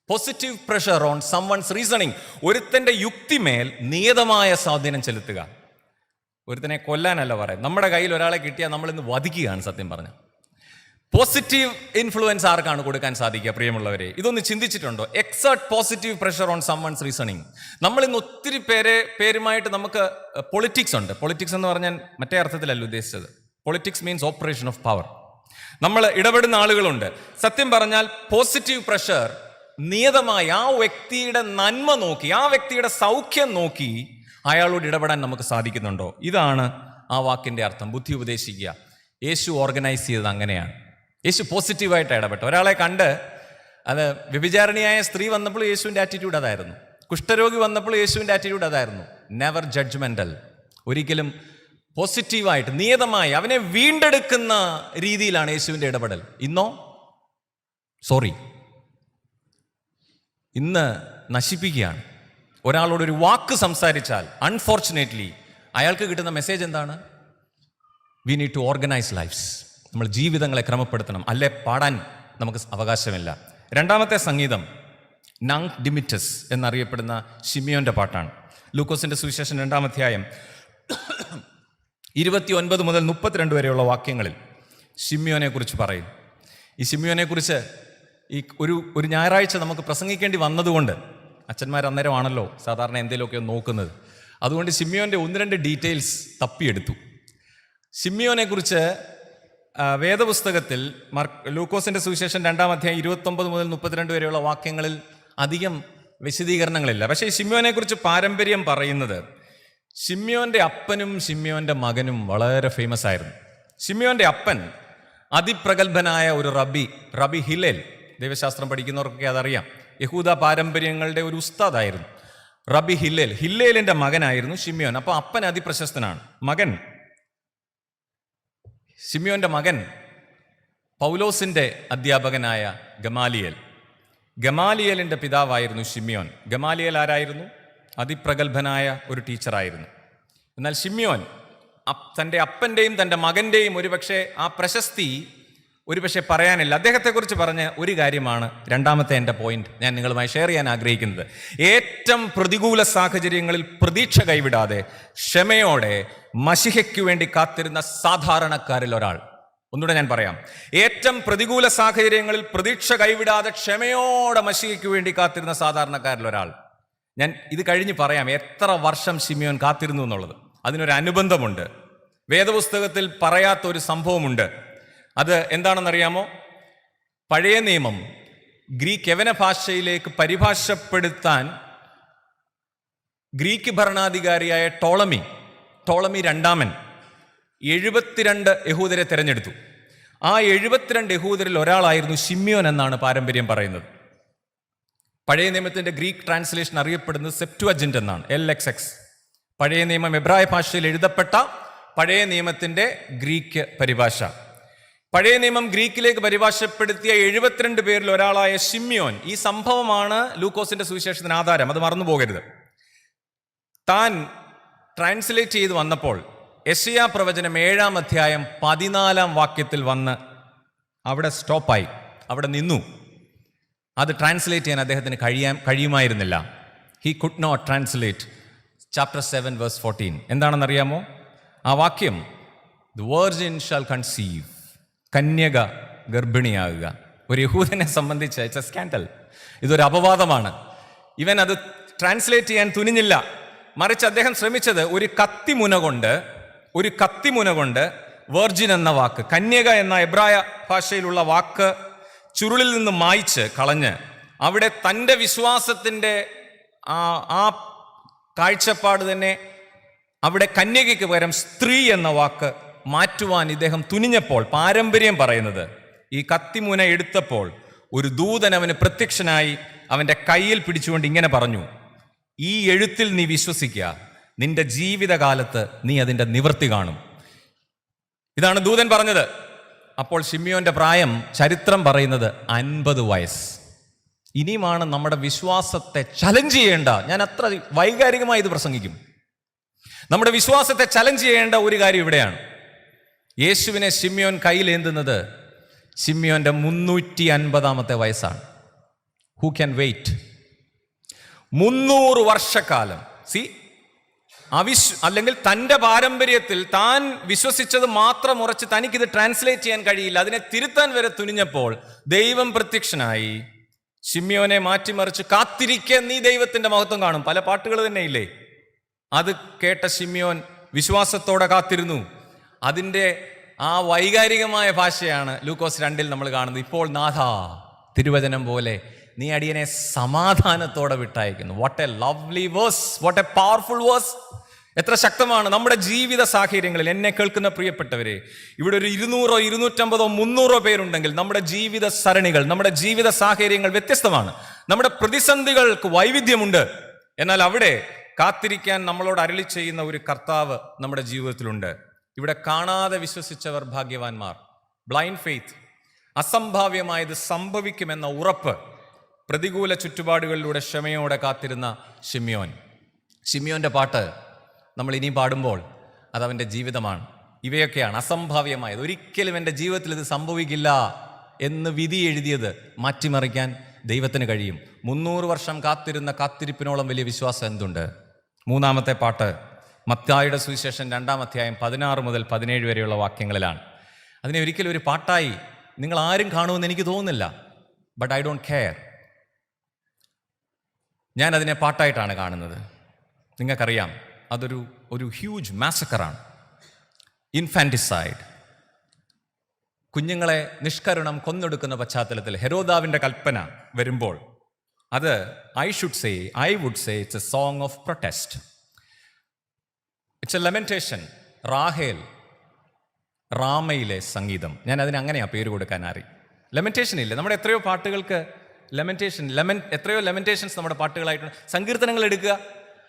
Speaker 1: Positive pressure on someone's reasoning. ഒരുത്തൻ്റെ യുക്തിമേൽ നിയതമായ സ്വാധീനം ചെലുത്തുക. ഒരുത്തനെ കൊല്ലാനല്ല പറയാം. നമ്മുടെ കയ്യിൽ ഒരാളെ കിട്ടിയാൽ നമ്മളിന്ന് വധിക്കുകയാണ് സത്യം പറഞ്ഞാൽ. പോസിറ്റീവ് ഇൻഫ്ലുവൻസ് ആർക്കാണ് കൊടുക്കാൻ സാധിക്കുക പ്രിയമുള്ളവരെ? ഇതൊന്ന് ചിന്തിച്ചിട്ടുണ്ടോ? Exert positive pressure on someone's reasoning. നമ്മളിന്ന് ഒത്തിരി പേരുമായിട്ട് നമുക്ക് പൊളിറ്റിക്സ് ഉണ്ട്. പൊളിറ്റിക്സ് എന്ന് പറഞ്ഞാൽ മറ്റേ അർത്ഥത്തിലല്ല ഉദ്ദേശിച്ചത്. Politics means operation of power. നമ്മൾ ഇടപെടുന്ന ആളുകളുണ്ട്. സത്യം പറഞ്ഞാൽ പോസിറ്റീവ് പ്രഷർ നിയതമായി ആ വ്യക്തിയുടെ നന്മ നോക്കി, ആ വ്യക്തിയുടെ സൗഖ്യം നോക്കി അയാളോട് ഇടപെടാൻ നമുക്ക് സാധിക്കുന്നുണ്ടോ? ഇതാണ് ആ വാക്കിൻ്റെ അർത്ഥം, ബുദ്ധി ഉപദേശിക്കുക. യേശു ഓർഗനൈസ് ചെയ്തത് അങ്ങനെയാണ്. യേശു പോസിറ്റീവായിട്ട് ഇടപെട്ടു. ഒരാളെ കണ്ട്, അത് വ്യഭിചാരിണിയായ സ്ത്രീ വന്നപ്പോൾ യേശുവിൻ്റെ ആറ്റിറ്റ്യൂഡ് അതായിരുന്നു. കുഷ്ഠരോഗി വന്നപ്പോൾ യേശുവിൻ്റെ ആറ്റിറ്റ്യൂഡ് അതായിരുന്നു. Never judgemental. ഒരിക്കലും പോസിറ്റീവായിട്ട് നിയതമായി അവനെ വീണ്ടെടുക്കുന്ന രീതിയിലാണ് യേശുവിൻ്റെ ഇടപെടൽ. ഇന്ന് നശിപ്പിക്കുകയാണ്. ഒരാളോടൊരു വാക്ക് സംസാരിച്ചാൽ അൺഫോർച്ചുനേറ്റ്ലി അയാൾക്ക് കിട്ടുന്ന മെസ്സേജ് എന്താണ്? We need to organise lifes. നമ്മൾ ജീവിതങ്ങളെ ക്രമപ്പെടുത്തണം, അല്ലെ പാടാൻ നമുക്ക് അവകാശമില്ല. രണ്ടാമത്തെ സംഗീതം നങ് ഡിമിറ്റസ് എന്നറിയപ്പെടുന്ന ശിമിയോന്റെ പാട്ടാണ്. ലൂക്കോസിന്റെ സുവിശേഷം 2-ാം അധ്യായം 29 മുതൽ 32 വരെയുള്ള വാക്യങ്ങളിൽ ശിമിയോനെ കുറിച്ച് പറയും. ഈ ശിമിയോനെ കുറിച്ച് ഒരു ഞായറാഴ്ച നമുക്ക് പ്രസംഗിക്കേണ്ടി വന്നതുകൊണ്ട്, അച്ഛന്മാർ അന്നേരമാണല്ലോ സാധാരണ എന്തെങ്കിലുമൊക്കെ നോക്കുന്നത്, അതുകൊണ്ട് ശിമിയോന്റെ 1-2 ഡീറ്റെയിൽസ് തപ്പിയെടുത്തു. ശിമിയോനെ കുറിച്ച് വേദപുസ്തകത്തിൽ ലൂക്കോസിന്റെ സുവിശേഷം 2-ാം അധ്യായം 29 മുതൽ 32 വരെയുള്ള വാക്യങ്ങളിൽ അധികം വിശദീകരണങ്ങളില്ല. പക്ഷേ ഈ ശിമിയോനെ കുറിച്ച് പാരമ്പര്യം പറയുന്നത്, ശിമിയോന്റെ അപ്പനും ശിമിയോന്റെ മകനും വളരെ ഫേമസ് ആയിരുന്നു. ശിമിയോന്റെ അപ്പൻ അതിപ്രഗത്ഭനായ ഒരു റബി ഹില്ലേൽ. ദൈവശാസ്ത്രം പഠിക്കുന്നവർക്കൊക്കെ അതറിയാം. യഹൂദ പാരമ്പര്യങ്ങളുടെ ഒരു ഉസ്താദായിരുന്നു റബി ഹില്ലേലിന്റെ മകനായിരുന്നു ശിമിയോൻ. അപ്പോൾ അപ്പൻ അതിപ്രശസ്തനാണ്. ശിമിയോന്റെ മകൻ പൗലോസിന്റെ അധ്യാപകനായ ഗമാലിയേലിന്റെ പിതാവായിരുന്നു ശിമിയോൻ. ഗമാലിയേൽ ആരായിരുന്നു? അതിപ്രഗത്ഭനായ ഒരു ടീച്ചറായിരുന്നു. എന്നാൽ ശിമിയോൻ തൻ്റെ അപ്പൻ്റെയും തൻ്റെ മകൻ്റെയും ഒരുപക്ഷെ ആ പ്രശസ്തി പറയാനില്ല. അദ്ദേഹത്തെക്കുറിച്ച് പറഞ്ഞ ഒരു കാര്യമാണ് രണ്ടാമത്തെ എൻ്റെ പോയിന്റ് ഞാൻ നിങ്ങളുമായി ഷെയർ ചെയ്യാൻ ആഗ്രഹിക്കുന്നത്. ഏറ്റവും പ്രതികൂല സാഹചര്യങ്ങളിൽ പ്രതീക്ഷ കൈവിടാതെ ക്ഷമയോടെ മശിഹയ്ക്ക് വേണ്ടി കാത്തിരുന്ന സാധാരണക്കാരിൽ ഒരാൾ. ഒന്നുകൂടെ ഞാൻ പറയാം. ഏറ്റവും പ്രതികൂല സാഹചര്യങ്ങളിൽ പ്രതീക്ഷ കൈവിടാതെ ക്ഷമയോടെ മശിഹയ്ക്ക് വേണ്ടി കാത്തിരുന്ന സാധാരണക്കാരിൽ ഒരാൾ. ഞാൻ ഇത് കഴിഞ്ഞ് പറയാം എത്ര വർഷം ശിമിയോൻ കാത്തിരുന്നു എന്നുള്ളത്. അതിനൊരു അനുബന്ധമുണ്ട്. വേദപുസ്തകത്തിൽ പറയാത്ത ഒരു സംഭവമുണ്ട്. അത് എന്താണെന്നറിയാമോ? പഴയ നിയമം ഗ്രീക്ക് യവന ഭാഷയിലേക്ക് പരിഭാഷപ്പെടുത്താൻ ഗ്രീക്ക് ഭരണാധികാരിയായ ടോളമി 2-ാമൻ 72 യഹൂദരെ തിരഞ്ഞെടുത്തു. ആ 72 യഹൂദരിൽ ഒരാളായിരുന്നു ശിമിയോൻ എന്നാണ് പാരമ്പര്യം പറയുന്നത്. പഴയ നിയമത്തിന്റെ ഗ്രീക്ക് ട്രാൻസ്ലേഷൻ അറിയപ്പെടുന്നത് സെപ്റ്റുഅജിന്റ് എന്നാണ്, LXX. പഴയ നിയമം എബ്രായ ഭാഷയിൽ എഴുതപ്പെട്ട പഴയ നിയമത്തിന്റെ ഗ്രീക്ക് പരിഭാഷ. പഴയ നിയമം ഗ്രീക്കിലേക്ക് പരിഭാഷപ്പെടുത്തിയ 72 പേരിൽ ഒരാളായ ശിമിയോൻ. ഈ സംഭവമാണ് ലൂക്കോസിന്റെ സുവിശേഷത്തിന് ആധാരം, അത് മറന്നു പോകരുത്. താൻ ട്രാൻസ്ലേറ്റ് ചെയ്ത് വന്നപ്പോൾ യെശയ്യാ പ്രവചനം 7-ാം അധ്യായം 14-ാം വാക്യത്തിൽ വന്ന് അവിടെ സ്റ്റോപ്പായി, അവിടെ നിന്നു. അത് ട്രാൻസ്ലേറ്റ് ചെയ്യാൻ അദ്ദേഹത്തിന് കഴിയുമായിരുന്നില്ല. He could not translate chapter 7 verse 14. എന്താണെന്നറിയാമോ ആ വാക്യം? The virgin shall conceive. കന്യക ഗർഭിണിയാകുക. ഒരു യഹൂദനെ സംബന്ധിച്ച് ഇറ്റ്സ് എ സ്കാൻഡൽ. ഇതൊരു അപവാദമാണ്. ഇവൻ അത് ട്രാൻസ്ലേറ്റ് ചെയ്യാൻ തുനിഞ്ഞില്ല. മറിച്ച് അദ്ദേഹം ശ്രമിച്ചത് ഒരു കത്തിമുന കൊണ്ട് വെർജിൻ എന്ന വാക്ക്, കന്യക എന്ന എബ്രായ ഭാഷയിലുള്ള വാക്ക് ചുരുളിൽ നിന്ന് മായ്ച്ച് കളഞ്ഞ് അവിടെ തൻ്റെ വിശ്വാസത്തിൻ്റെ ആ കാഴ്ചപ്പാട് തന്നെ അവിടെ കന്യകയ്ക്ക് പകരം സ്ത്രീ എന്ന വാക്ക് മാറ്റുവാൻ ഇദ്ദേഹം തുനിഞ്ഞപ്പോൾ, പാരമ്പര്യം പറയുന്നത് ഈ കത്തിമുന എടുത്തപ്പോൾ ഒരു ദൂതൻ അവന് പ്രത്യക്ഷനായി അവൻ്റെ കയ്യിൽ പിടിച്ചുകൊണ്ട് ഇങ്ങനെ പറഞ്ഞു, ഈ എഴുത്തിൽ നീ വിശ്വസിക്കുക, നിന്റെ ജീവിതകാലത്ത് നീ അതിൻ്റെ നിവൃത്തി കാണും. ഇതാണ് ദൂതൻ പറഞ്ഞത്. അപ്പോൾ ശിമ്യോന്റെ പ്രായം ചരിത്രം പറയുന്നത് 50 വയസ്സ്. ഇനിയുമാണ് നമ്മുടെ വിശ്വാസത്തെ ചലഞ്ച് ചെയ്യേണ്ട, ഞാൻ അത്ര വൈകാരികമായി ഇത് പ്രസംഗിക്കും, നമ്മുടെ വിശ്വാസത്തെ ചലഞ്ച് ചെയ്യേണ്ട ഒരു കാര്യം ഇവിടെയാണ്. യേശുവിനെ ശിമ്യോൻ കയ്യിലേന്തുന്നത് ശിമ്യോന്റെ 350 വയസ്സാണ്. Who can wait? 300 വർഷക്കാലം. അല്ലെങ്കിൽ തൻ്റെ പാരമ്പര്യത്തിൽ താൻ വിശ്വസിച്ചത് മാത്രം ഉറച്ച് തനിക്കിത് ട്രാൻസ്ലേറ്റ് ചെയ്യാൻ കഴിയില്ല, അതിനെ തിരുത്താൻ വരെ തുനിഞ്ഞപ്പോൾ ദൈവം പ്രത്യക്ഷനായി ശിമ്യോനെ മാറ്റിമറിച്ച് കാത്തിരിക്കാൻ നീ ദൈവത്തിന്റെ മഹത്വം കാണും. പല പാട്ടുകൾ തന്നെ ഇല്ലേ? അത് കേട്ട ശിമ്യോൻ വിശ്വാസത്തോടെ കാത്തിരുന്നു. അതിൻ്റെ ആ വൈകാരികമായ ഭാഷയാണ് ലൂക്കോസ് 2 നമ്മൾ കാണുന്നത്. ഇപ്പോൾ നാഥ, തിരുവചനം പോലെ നീ അടിയനെ സമാധാനത്തോടെ വിട്ടയക്കുന്നു. What a lovely verse, what a powerful verse. എത്ര ശക്തമാണ് നമ്മുടെ ജീവിത സാഹചര്യങ്ങളിൽ. എന്നെ കേൾക്കുന്ന പ്രിയപ്പെട്ടവരെ, ഇവിടെ ഒരു 200, 250, 300 പേരുണ്ടെങ്കിൽ നമ്മുടെ ജീവിത സരണികൾ, നമ്മുടെ ജീവിത സാഹചര്യങ്ങൾ വ്യത്യസ്തമാണ്. നമ്മുടെ പ്രതിസന്ധികൾക്ക് വൈവിധ്യമുണ്ട്. എന്നാൽ അവിടെ കാത്തിരിക്കാൻ നമ്മളോട് അരുളി ചെയ്യുന്ന ഒരു കർത്താവ് നമ്മുടെ ജീവിതത്തിലുണ്ട്. ഇവിടെ കാണാതെ വിശ്വസിച്ചവർ ഭാഗ്യവാന്മാർ. ബ്ലൈൻഡ് ഫെയ്ത്ത്, അസംഭാവ്യമായത് സംഭവിക്കുമെന്ന ഉറപ്പ്. പ്രതികൂല ചുറ്റുപാടുകളിലൂടെ ക്ഷമയോടെ കാത്തിരുന്ന ശിമ്യോന്റെ പാട്ട് നമ്മൾ ഇനി പാടുമ്പോൾ അതവൻ്റെ ജീവിതമാണ്. ഇവയൊക്കെയാണ് അസംഭാവ്യമായത്. ഒരിക്കലും എൻ്റെ ജീവിതത്തിൽ ഇത് സംഭവിക്കില്ല എന്ന് വിധി എഴുതിയത് മാറ്റിമറിക്കാൻ ദൈവത്തിന് കഴിയും. 300 വർഷം കാത്തിരുന്ന കാത്തിരിപ്പിനോളം വലിയ വിശ്വാസം എന്തുണ്ട്? 3-ാമത്തെ പാട്ട് മത്തായിയുടെ സുവിശേഷം 2-ാം അധ്യായം 16 മുതൽ 17 വരെയുള്ള വാക്യങ്ങളിലാണ്. അതിനെ ഒരിക്കലും ഒരു പാട്ടായി നിങ്ങൾ ആരും കാണുമെന്ന് എനിക്ക് തോന്നുന്നില്ല. But I don't care. ഞാൻ അതിനെ പാട്ടായിട്ടാണ് കാണുന്നത്. നിങ്ങൾക്കറിയാം, അതൊരു ഹ്യൂജ് മാസക്കറാണ്. ഇൻഫാൻറ്റിസൈഡ്, കുഞ്ഞുങ്ങളെ നിഷ്കരുണം കൊന്നൊടുക്കുന്ന പശ്ചാത്തലത്തിൽ ഹെരോദാവിൻ്റെ കൽപ്പന വരുമ്പോൾ അത് I would say it's a song of protest. It's a lamentation. റാമയിലെ സംഗീതം. ഞാൻ അതിന് അങ്ങനെയാ പേര് കൊടുക്കാൻ ലെമന്റേഷൻ ഇല്ല. നമ്മുടെ എത്രയോ പാട്ടുകൾക്ക് എത്രയോ ലെമന്റേഷൻസ് നമ്മുടെ പാട്ടുകളായിട്ടുണ്ട്. സങ്കീർത്തനങ്ങൾ എടുക്കുക,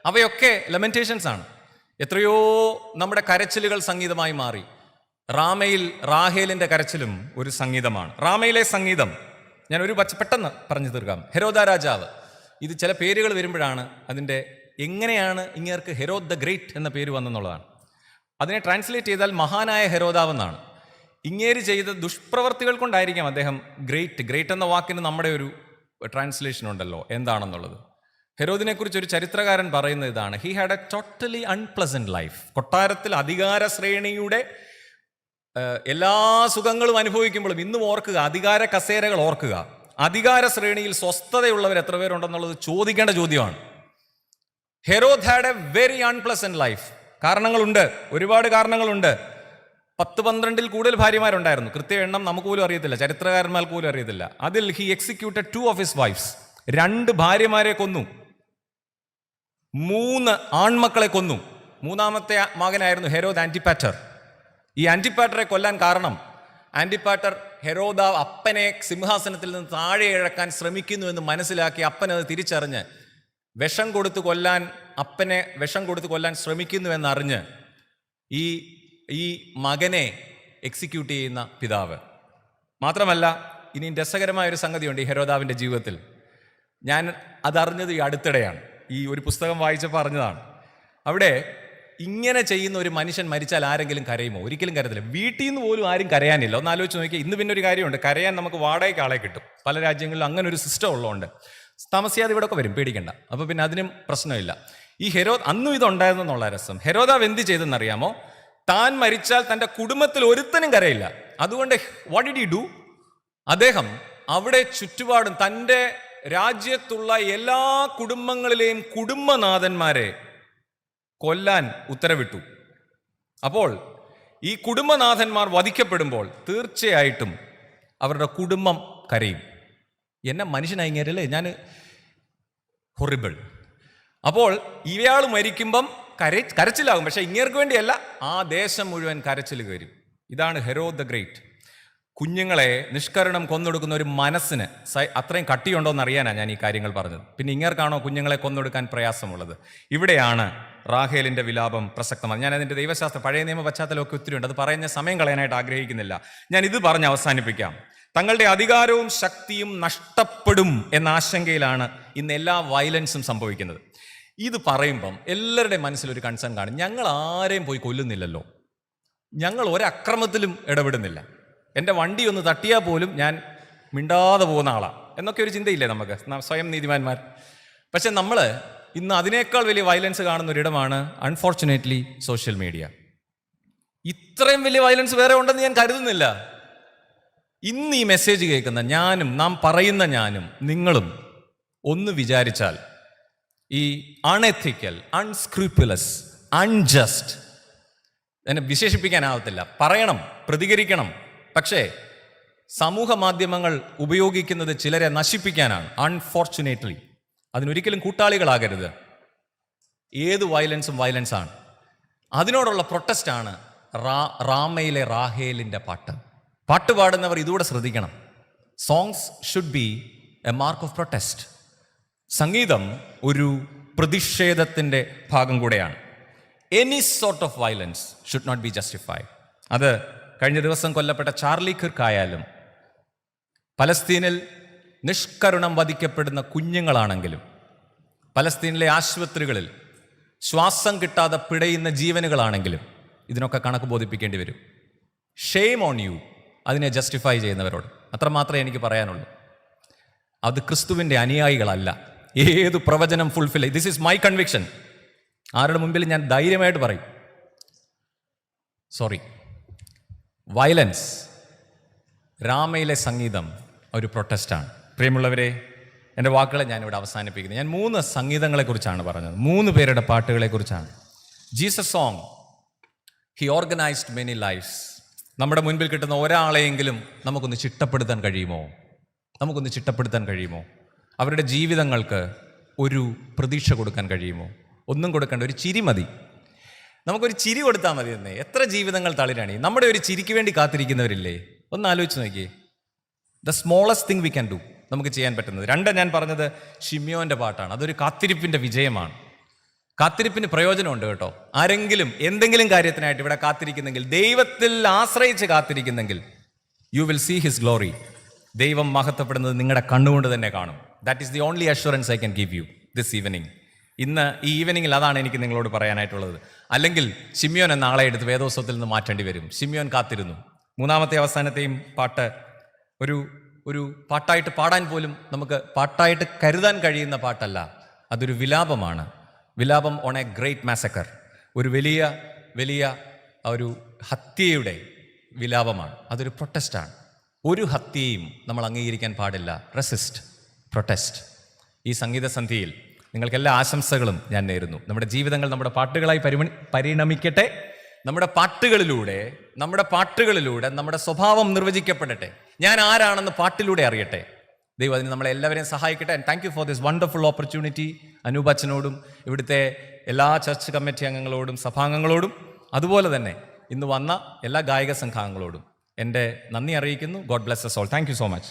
Speaker 1: അവയൊക്കെ ലെമന്റേഷൻസ് ആണ്. എത്രയോ നമ്മുടെ കരച്ചിലുകൾ സംഗീതമായി മാറി. റാഹേലിന്റെ കരച്ചിലും ഒരു സംഗീതമാണ്. റാമയിലെ സംഗീതം ഞാൻ പെട്ടെന്ന് പറഞ്ഞു തീർക്കാം. ഹെരോദ രാജാവ്, ഇത് ചില പേരുകൾ വരുമ്പോഴാണ് അതിൻ്റെ എങ്ങനെയാണ് ഇങ്ങേർക്ക് ഹെരോദ് ദ ഗ്രേറ്റ് എന്ന പേര് വന്നെന്നുള്ളതാണ്. അതിനെ ട്രാൻസ്ലേറ്റ് ചെയ്താൽ മഹാനായ ഹെരോദാവെന്നാണ്. ഇങ്ങേര് ചെയ്ത ദുഷ്പ്രവർത്തികൾ കൊണ്ടായിരിക്കാം അദ്ദേഹം ഗ്രേറ്റ് എന്ന വാക്കിന് നമ്മുടെ ഒരു ട്രാൻസ്ലേഷൻ ഉണ്ടല്ലോ എന്താണെന്നുള്ളത്. ഹെരോദിനെ കുറിച്ച് ഒരു ചരിത്രകാരൻ പറയുന്നത് ഇതാണ്: he had A totally unpleasant life. കൊട്ടാരത്തിൽ അധികാര ശ്രേണിയുടെ എല്ലാ സുഖങ്ങളും അനുഭവിക്കുമ്പോഴും ഇന്നും ഓർക്കുക, അധികാര കസേരകൾ ഓർക്കുക. അധികാര ശ്രേണിയിൽ സ്വസ്ഥതയുള്ളവർ എത്ര പേരുണ്ടെന്നുള്ളത് ചോദിക്കേണ്ട ചോദ്യമാണ്. Herod had a very unpleasant life. കാരണങ്ങളുണ്ട്, ഒരുപാട് കാരണങ്ങളുണ്ട്. 10-12 കൂടുതൽ ഭാര്യമാരുണ്ടായിരുന്നു. കൃത്യ എണ്ണം നമുക്ക് പോലും അറിയത്തില്ല, ചരിത്രകാരന്മാർക്ക് പോലും അറിയത്തില്ല. അതിൽ he executed 2 of his wives. 2 ഭാര്യമാരെ കൊന്നു, 3 ആൺമക്കളെ കൊന്നു. 3-ാമത്തെ മകനായിരുന്നു ഹെരോദ് ആന്റിപ്പാറ്റർ. ഈ ആന്റിപ്പാറ്ററെ കൊല്ലാൻ കാരണം, ആന്റിപ്പാറ്റർ ഹെരോദാവ് അപ്പനെ സിംഹാസനത്തിൽ നിന്ന് താഴെ ഇഴക്കാൻ ശ്രമിക്കുന്നു എന്ന് മനസ്സിലാക്കി അപ്പനത് തിരിച്ചറിഞ്ഞ് അപ്പനെ വിഷം കൊടുത്ത് കൊല്ലാൻ ശ്രമിക്കുന്നു എന്നറിഞ്ഞ് ഈ മകനെ എക്സിക്യൂട്ട് ചെയ്യുന്ന പിതാവ്. മാത്രമല്ല, ഇനി രസകരമായൊരു സംഗതിയുണ്ട് ഈ ഹെരോദാവിൻ്റെ ജീവിതത്തിൽ. ഞാൻ അതറിഞ്ഞത് ഈ അടുത്തിടെയാണ്, ഈ ഒരു പുസ്തകം വായിച്ചപ്പോൾ അറിഞ്ഞതാണ്. അവിടെ ഇങ്ങനെ ചെയ്യുന്ന ഒരു മനുഷ്യൻ മരിച്ചാൽ ആരെങ്കിലും കരയുമോ? ഒരിക്കലും കരത്തില്ല. വീട്ടിൽ നിന്ന് പോലും ആരും കരയാനില്ല. ഒന്ന് ആലോചിച്ച് നോക്കിയാൽ, ഇന്ന് പിന്നെ ഒരു കാര്യമുണ്ട്, കരയാൻ നമുക്ക് വാടകയ്ക്ക് ആളെ കിട്ടും. പല രാജ്യങ്ങളിലും അങ്ങനെ ഒരു സിസ്റ്റം ഉള്ളതുകൊണ്ട് താമസിയാതെ ഇവിടെ ഒക്കെ വരും, പേടിക്കണ്ട. അപ്പോൾ പിന്നെ അതിനും പ്രശ്നമില്ല. ഈ അന്നും ഇതുണ്ടായിരുന്നു എന്നുള്ള രസം. ഹെരോദാവ് എന്ത് ചെയ്തെന്നറിയാമോ? താൻ മരിച്ചാൽ തൻ്റെ കുടുംബത്തിൽ ഒരുത്തനും കരയില്ല. അതുകൊണ്ട് വാട്ട് ഡിഡ് ഹി ഡു? അദ്ദേഹം അവിടെ ചുറ്റുപാടും തൻ്റെ രാജ്യത്തുള്ള എല്ലാ കുടുംബങ്ങളിലെയും കുടുംബനാഥന്മാരെ കൊല്ലാൻ ഉത്തരവിട്ടു. അപ്പോൾ ഈ കുടുംബനാഥന്മാർ വധിക്കപ്പെടുമ്പോൾ തീർച്ചയായിട്ടും അവരുടെ കുടുംബം കരയും. എന്നെ മനുഷ്യനായിങ്ങരല്ലേ ഞാൻ, ഹൊറിബിൾ. അപ്പോൾ ഇവയാൾ മരിക്കുമ്പം കരച്ചിലാകും. പക്ഷെ ഇങ്ങേർക്ക് വേണ്ടിയല്ല, ആ ദേശം മുഴുവൻ കരച്ചിൽ കയറും. ഇതാണ് ഹെരോദ് ദ ഗ്രേറ്റ്. കുഞ്ഞുങ്ങളെ നിഷ്കരണം കൊന്നൊടുക്കുന്ന ഒരു മനസ്സിന് അത്രയും കട്ടിയുണ്ടോ എന്ന് അറിയാനാണ് ഞാൻ ഈ കാര്യങ്ങൾ പറഞ്ഞത്. പിന്നെ ഇങ്ങേർക്കാണോ കുഞ്ഞുങ്ങളെ കൊന്നൊടുക്കാൻ പ്രയാസമുള്ളത്? ഇവിടെയാണ് റാഹേലിൻ്റെ വിലാപം പ്രസക്തമാണ്. ഞാൻ അതിൻ്റെ ദൈവശാസ്ത്ര പഴയ നിയമ പശ്ചാത്തലമൊക്കെ ഒത്തിരി ഉണ്ട്, അത് പറയുന്ന സമയം കളയാനായിട്ട് ആഗ്രഹിക്കുന്നില്ല. ഞാൻ ഇത് പറഞ്ഞ് അവസാനിപ്പിക്കാം. തങ്ങളുടെ അധികാരവും ശക്തിയും നഷ്ടപ്പെടും എന്ന ആശങ്കയിലാണ് ഇന്ന് എല്ലാ വയലൻസും സംഭവിക്കുന്നത്. ഇത് പറയുമ്പം എല്ലാവരുടെയും മനസ്സിലൊരു കൺസേൺ കാണും. ഞങ്ങൾ ആരെയും പോയി കൊല്ലുന്നില്ലല്ലോ, ഞങ്ങൾ ഒരക്രമത്തിലും ഇടപെടുന്നില്ല, എൻ്റെ വണ്ടി ഒന്ന് തട്ടിയാൽ പോലും ഞാൻ മിണ്ടാതെ പോകുന്ന ആളാണ് എന്നൊക്കെ ഒരു ചിന്തയില്ലേ നമുക്ക്, സ്വയം നീതിമാന്മാർ. പക്ഷെ നമ്മൾ ഇന്ന് അതിനേക്കാൾ വലിയ വയലൻസ് കാണുന്ന ഒരിടമാണ് അൺഫോർച്ചുനേറ്റ്ലി സോഷ്യൽ മീഡിയ. ഇത്രയും വലിയ വയലൻസ് വേറെ ഉണ്ടെന്ന് ഞാൻ കരുതുന്നില്ല. ഇന്ന് ഈ മെസ്സേജ് കേൾക്കുന്ന ഞാനും, നാം പറയുന്ന ഞാനും നിങ്ങളും ഒന്ന് വിചാരിച്ചാൽ, ഈ അൺഎത്തിക്കൽ, അൺസ്ക്രൂപ്പുലസ്, അൺജസ്റ്റ് എന്നെ വിശേഷിപ്പിക്കാനാവത്തില്ല. പറയണം, പ്രതികരിക്കണം. പക്ഷേ സമൂഹ മാധ്യമങ്ങൾ ഉപയോഗിക്കുന്നത് ചിലരെ നശിപ്പിക്കാനാണ്. അൺഫോർച്ചുനേറ്റ്ലി അതിനൊരിക്കലും കൂട്ടാളികളാകരുത്. ഏത് വയലൻസും വയലൻസാണ്. അതിനോടുള്ള പ്രൊട്ടസ്റ്റാണ് റാമയിലെ റാഹേലിൻ്റെ പാട്ട് പാടുന്നവർ ഇതുകൂടെ ശ്രദ്ധിക്കണം. Songs should be a mark of protest. സംഗീതം ഒരു പ്രതിഷേധത്തിൻ്റെ ഭാഗം കൂടെയാണ്. Any sort of violence should not be justified. അത് കഴിഞ്ഞ ദിവസം കൊല്ലപ്പെട്ട ചാർലി കിർക്ക് ആയാലും, പലസ്തീനിൽ നിഷ്കരുണം വധിക്കപ്പെടുന്ന കുഞ്ഞുങ്ങളാണെങ്കിലും, പലസ്തീനിലെ ആശുപത്രികളിൽ ശ്വാസം കിട്ടാതെ പിടയുന്ന ജീവനുകളാണെങ്കിലും, ഇതിനൊക്കെ കണക്ക് ബോധിപ്പിക്കേണ്ടി വരും. ഷെയിം ഓൺ യു അതിനെ ജസ്റ്റിഫൈ ചെയ്യുന്നവരോട്. അത്രമാത്രമേ എനിക്ക് പറയാനുള്ളൂ. അത് ക്രിസ്തുവിൻ്റെ അനുയായികളല്ല. ഏത് പ്രവചനം fulfil, this is my conviction. ആരുടെ മുമ്പിൽ ഞാൻ ധൈര്യമായിട്ട് പറയും, സോറി. വയലൻസ്, രാമയിലെ സംഗീതം ഒരു പ്രൊട്ടസ്റ്റാണ്. പ്രിയമുള്ളവരെ, എൻ്റെ വാക്കുകളെ ഞാനിവിടെ അവസാനിപ്പിക്കുന്നത്. ഞാൻ 3 സംഗീതങ്ങളെക്കുറിച്ചാണ് പറഞ്ഞത്, 3 പേരുടെ പാട്ടുകളെക്കുറിച്ചാണ്. Jesus song, he organised many lifes. നമ്മുടെ മുൻപിൽ കിട്ടുന്ന ഒരാളെയെങ്കിലും നമുക്കൊന്ന് ചിട്ടപ്പെടുത്താൻ കഴിയുമോ? നമുക്കൊന്ന് ചിട്ടപ്പെടുത്താൻ കഴിയുമോ? അവരുടെ ജീവിതങ്ങൾക്ക് ഒരു പ്രതീക്ഷ കൊടുക്കാൻ കഴിയുമോ? ഒന്നും കൊടുക്കേണ്ട, ഒരു ചിരി മതി. നമുക്കൊരു ചിരി കൊടുത്താൽ മതി എന്നേ. എത്ര ജീവിതങ്ങൾ തളിരാണ്. നമ്മുടെ ഒരു ചിരിക്ക് വേണ്ടി കാത്തിരിക്കുന്നവരില്ലേ? ഒന്ന് ആലോചിച്ച് നോക്കിയേ. The smallest thing we can do, നമുക്ക് ചെയ്യാൻ പറ്റുന്നത്. 2 ഞാൻ പറഞ്ഞത് ഷിമിയോൻ്റെ പാട്ടാണ്. അതൊരു കാത്തിരിപ്പിൻ്റെ വിജയമാണ്. കാത്തിരിപ്പിന് പ്രയോജനമുണ്ട് കേട്ടോ. ആരെങ്കിലും എന്തെങ്കിലും കാര്യത്തിനായിട്ട് ഇവിടെ കാത്തിരിക്കുന്നെങ്കിൽ, ദൈവത്തിൽ ആശ്രയിച്ച് കാത്തിരിക്കുന്നെങ്കിൽ, you will see his glory. ദൈവം മഹത്വപ്പെടുന്നത് നിങ്ങളുടെ കണ്ണുകൊണ്ട് തന്നെ കാണും. That is the only assurance I can give you this evening. ഇന്ന് ഈ ഈവനിങ്ങിൽ അതാണ് എനിക്ക് നിങ്ങളോട് പറയാനായിട്ടുള്ളത്. അല്ലെങ്കിൽ ശിമ്യോൻ എന്ന ആളെ എടുത്ത് വേദോത്സവത്തിൽ നിന്ന് മാറ്റേണ്ടി വരും. ശിമ്യോൻ കാത്തിരുന്നു. 3ാമത്തെ അവസാനത്തെയും പാട്ട് ഒരു പാട്ടായിട്ട് പാടാൻ പോലും നമുക്ക് പാട്ടായിട്ട് കരുതാൻ കഴിയുന്ന പാട്ടല്ല. അതൊരു വിലാപമാണ്. വിലാപം ഓൺ എ ഗ്രേറ്റ് മാസക്കർ. ഒരു വലിയ ഒരു ഹത്യയുടെ വിലാപമാണ്. അതൊരു പ്രൊട്ടസ്റ്റാണ്. ഒരു ഹത്യയും നമ്മൾ അംഗീകരിക്കാൻ പാടില്ല. Resist, protest. ഈ സംഗീത സന്ധ്യയിൽ നിങ്ങൾക്കെല്ലാ ആശംസകളും ഞാൻ നേരുന്നു. നമ്മുടെ ജീവിതങ്ങൾ നമ്മുടെ പാട്ടുകളായി പരിണമിക്കട്ടെ. നമ്മുടെ പാട്ടുകളിലൂടെ നമ്മുടെ സ്വഭാവം നിർവചിക്കപ്പെടട്ടെ. ഞാൻ ആരാണെന്ന് പാട്ടിലൂടെ അറിയട്ടെ. ദൈവം അതിന് നമ്മളെ എല്ലാവരെയും സഹായിക്കട്ടെ. And thank you for this wonderful opportunity. Anoop അച്ഛനോടും ഇവിടുത്തെ എല്ലാ ചർച്ച് കമ്മിറ്റി അംഗങ്ങളോടും സഭാംഗങ്ങളോടും അതുപോലെ തന്നെ ഇന്ന് വന്ന എല്ലാ ഗായക സംഘാംഗങ്ങളോടും എൻ്റെ നന്ദി അറിയിക്കുന്നു. God bless us all. Thank you so much.